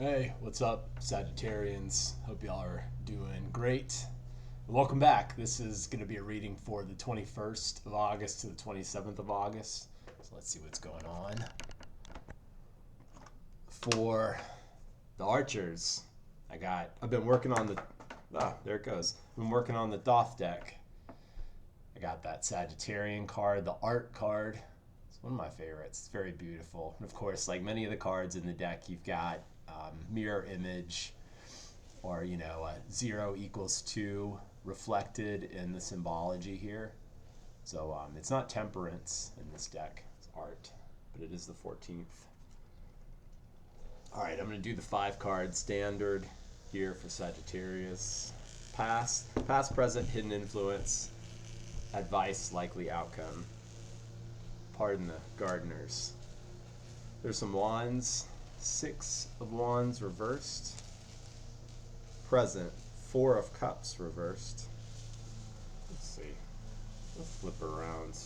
Hey, what's up, Sagittarians? Hope y'all are doing great. Welcome back. This is going to be a reading for the 21st of August to the 27th of August. So let's see what's going on. For the Archers, I've been working on there it goes. I've been working on the Thoth deck. I got that Sagittarian card, the art card. It's one of my favorites. It's very beautiful. And of course, like many of the cards in the deck, you've got mirror image, or 0 equals 2 reflected in the symbology here. So it's not temperance in this deck, it's art, but it is the 14th. All right, I'm going to do the 5 card standard here for Sagittarius. Past, present, hidden influence, advice, likely outcome. Pardon the gardeners. There's some wands. 6 of Wands reversed. Present, 4 of Cups reversed. Let's see. Let's flip around.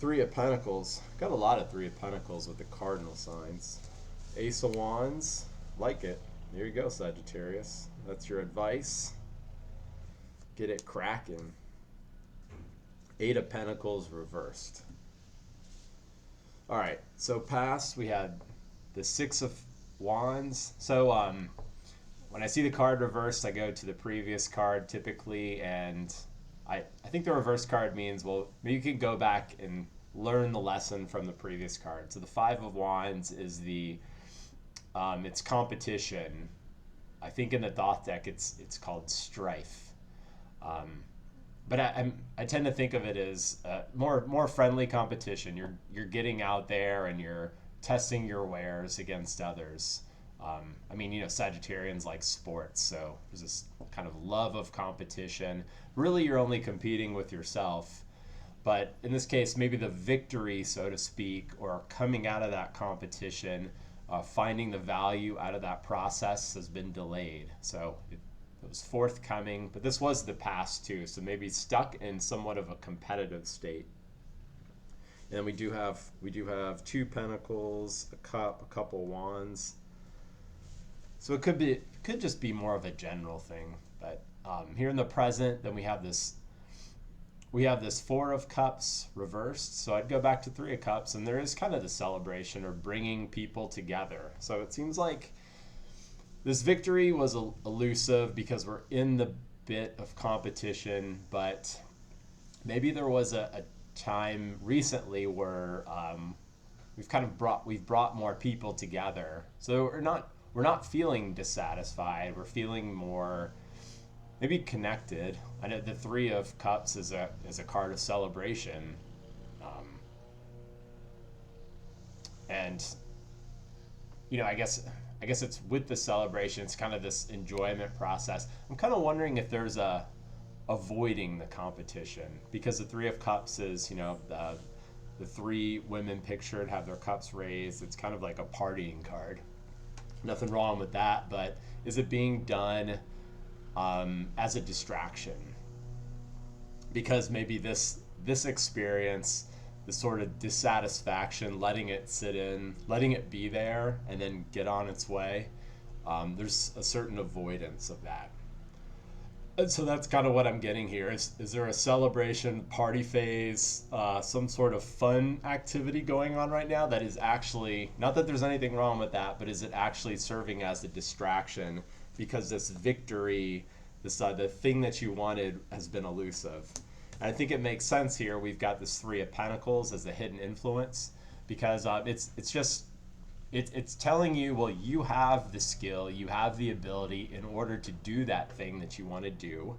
3 of Pentacles. Got a lot of 3 of Pentacles with the cardinal signs. Ace of Wands. Like it. There you go, Sagittarius. That's your advice. Get it cracking. 8 of Pentacles reversed. All right, so past we had the 6 of Wands. So when I see the card reversed, I go to the previous card typically, and I think the reverse card means, well, maybe you can go back and learn the lesson from the previous card. So the 5 of Wands is it's competition. I think in the Thoth deck it's called strife. But I tend to think of it as more friendly competition. You're getting out there and you're testing your wares against others. Sagittarians like sports, so there's this kind of love of competition. Really, you're only competing with yourself. But in this case, maybe the victory, so to speak, or coming out of that competition, finding the value out of that process has been delayed. So it was forthcoming, but this was the past too, so maybe stuck in somewhat of a competitive state. And we do have 2 Pentacles, a Cup, a couple Wands. So it could just be more of a general thing. But here in the present, then we have this 4 of Cups reversed. So I'd go back to 3 of Cups, and there is kind of the celebration or bringing people together. So it seems like this victory was elusive because we're in the bit of competition, but maybe there was a time recently where we've brought more people together. So we're not feeling dissatisfied. We're feeling more maybe connected. I know the 3 of Cups is a card of celebration, and I guess it's with the celebration, it's kind of this enjoyment process. I'm kind of wondering if there's avoiding the competition, because the 3 of Cups is, the 3 women pictured have their cups raised. It's kind of like a partying card. Nothing wrong with that, but is it being done as a distraction? Because maybe this experience, the sort of dissatisfaction, letting it sit in, letting it be there, and then get on its way. There's a certain avoidance of that. And so that's kind of what I'm getting here. Is there a celebration, party phase, some sort of fun activity going on right now that is actually, not that there's anything wrong with that, but is it actually serving as a distraction because this victory, the thing that you wanted has been elusive? And I think it makes sense here. We've got this 3 of Pentacles as a hidden influence, because it's telling you, well, you have the skill, you have the ability in order to do that thing that you want to do.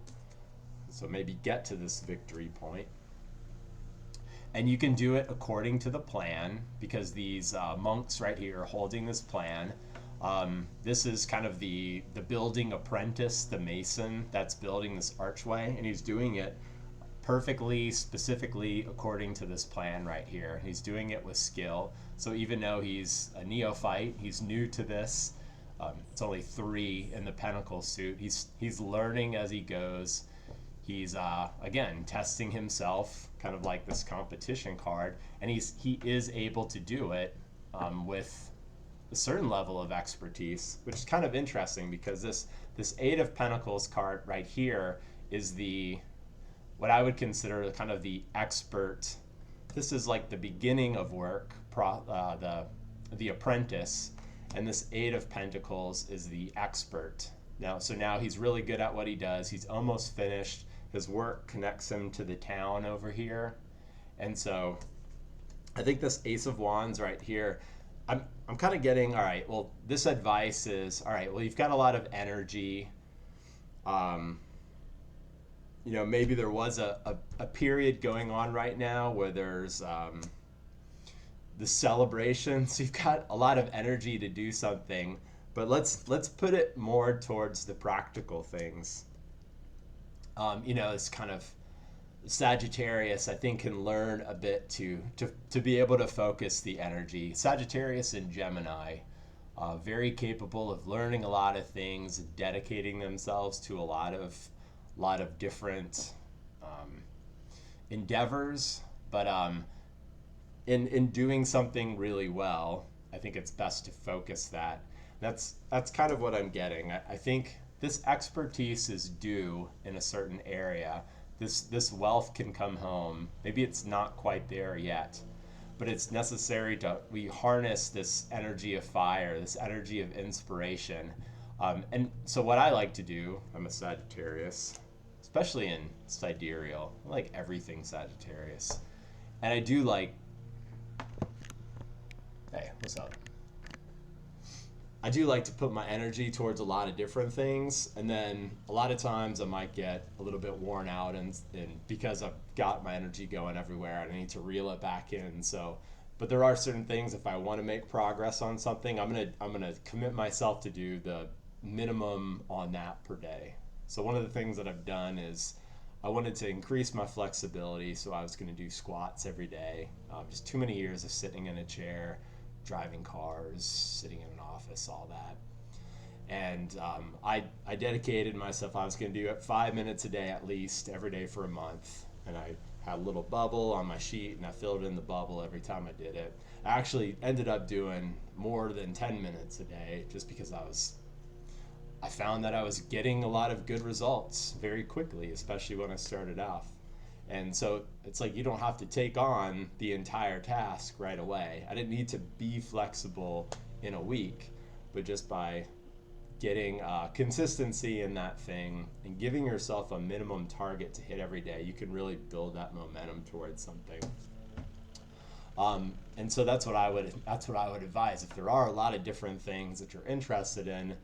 So maybe get to this victory point. And you can do it according to the plan, because these monks right here are holding this plan. This is kind of the building apprentice, the mason that's building this archway, and he's doing it perfectly, specifically according to this plan right here. He's doing it with skill. So even though he's a neophyte, he's new to this. It's only 3 in the Pentacle suit. He's learning as he goes. He's again testing himself, kind of like this competition card, and he is able to do it with a certain level of expertise, which is kind of interesting because this Eight of Pentacles card right here is the what I would consider kind of the expert. This is like the beginning of work, the apprentice, and this Eight of Pentacles is the expert. Now he's really good at what he does. He's almost finished. His work connects him to the town over here, and so I think this Ace of Wands right here, I'm kind of getting, all right, well, this advice is, all right, well, you've got a lot of energy. Maybe there was a period going on right now where there's the celebration. So you've got a lot of energy to do something, but let's put it more towards the practical things. It's kind of Sagittarius, I think, can learn a bit to be able to focus the energy. Sagittarius and Gemini, very capable of learning a lot of things, dedicating themselves to a lot of different endeavors. But in doing something really well, I think it's best to focus that. That's kind of what I'm getting. I think this expertise is due in a certain area. This wealth can come home. Maybe it's not quite there yet, but it's necessary we harness this energy of fire, this energy of inspiration. And so what I like to do, I'm a Sagittarius, especially in sidereal. I like everything Sagittarius. And I do like, hey, what's up? I do like to put my energy towards a lot of different things, and then a lot of times I might get a little bit worn out, and because I've got my energy going everywhere, I need to reel it back in. So, but there are certain things, if I want to make progress on something, I'm gonna commit myself to do the minimum on that per day. So one of the things that I've done is I wanted to increase my flexibility, so I was going to do squats every day. Just too many years of sitting in a chair, driving cars, sitting in an office, all that. And I dedicated myself, I was going to do it 5 minutes a day at least, every day for a month. And I had a little bubble on my sheet, and I filled in the bubble every time I did it. I actually ended up doing more than 10 minutes a day just because I found that I was getting a lot of good results very quickly, especially when I started off. And so it's like you don't have to take on the entire task right away. I didn't need to be flexible in a week, but just by getting consistency in that thing and giving yourself a minimum target to hit every day, you can really build that momentum towards something. And so that's what I would advise. If there are a lot of different things that you're interested in,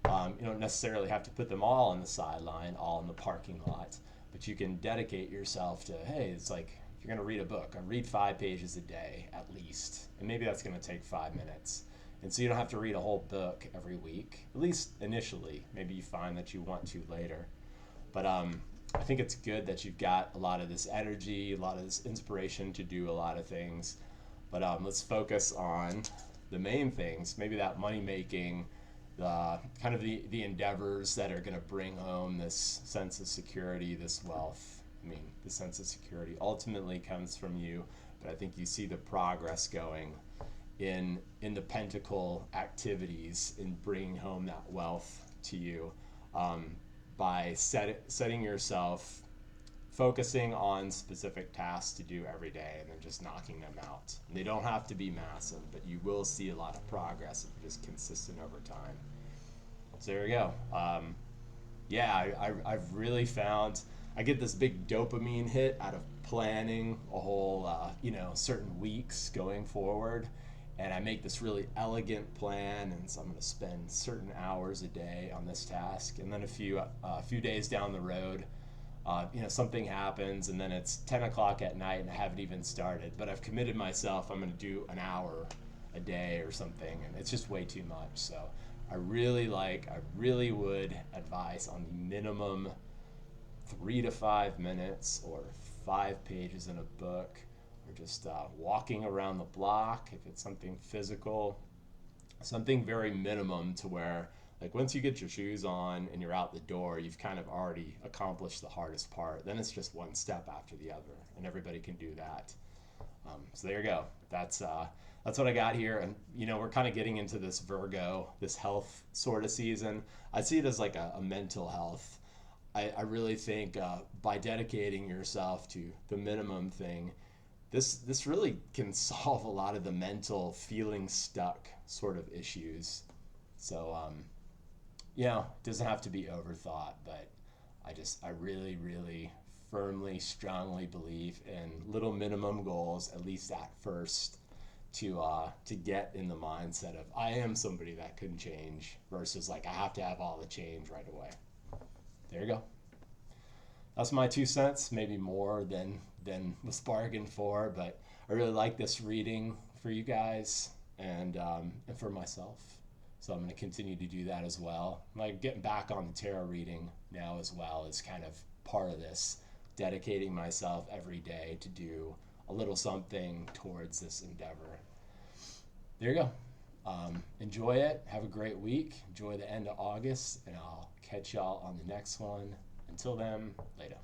you don't necessarily have to put them all on the sideline, all in the parking lot. But you can dedicate yourself to, hey, it's like if you're going to read a book, I read 5 pages a day at least. And maybe that's going to take 5 minutes. And so you don't have to read a whole book every week, at least initially. Maybe you find that you want to later. But I think it's good that you've got a lot of this energy, a lot of this inspiration to do a lot of things. But let's focus on the main things, maybe that money making, the kind of the endeavors that are going to bring home this sense of security, this wealth. I mean, the sense of security ultimately comes from you, but I think you see the progress going in the pentacle activities in bringing home that wealth to you by setting yourself, focusing on specific tasks to do every day, and then just knocking them out. And they don't have to be massive, but you will see a lot of progress if you're just consistent over time. So there you go. I've really found I get this big dopamine hit out of planning a whole, certain weeks going forward. And I make this really elegant plan, and so I'm going to spend certain hours a day on this task. And then a few days down the road, something happens, and then it's 10 o'clock at night and I haven't even started, but I've committed myself, I'm going to do an hour a day or something, and it's just way too much. So I really would advise on the minimum 3 to 5 minutes or 5 pages in a book, or just walking around the block if it's something physical, something very minimum to where, like, once you get your shoes on and you're out the door, you've kind of already accomplished the hardest part. Then it's just one step after the other, and everybody can do that. So there you go. That's that's what I got here. And, we're kind of getting into this Virgo, this health sort of season. I see it as like a mental health. I really think by dedicating yourself to the minimum thing, this really can solve a lot of the mental feeling stuck sort of issues. So, it doesn't have to be overthought, but I really, really firmly, strongly believe in little minimum goals, at least at first, to get in the mindset of I am somebody that can change versus like I have to have all the change right away. There you go. That's my 2 cents, maybe more than was bargained for, but I really like this reading for you guys and for myself. So I'm going to continue to do that as well. Like getting back on the tarot reading now as well is kind of part of this, dedicating myself every day to do a little something towards this endeavor. There you go. Enjoy it. Have a great week. Enjoy the end of August, and I'll catch y'all on the next one. Until then, later.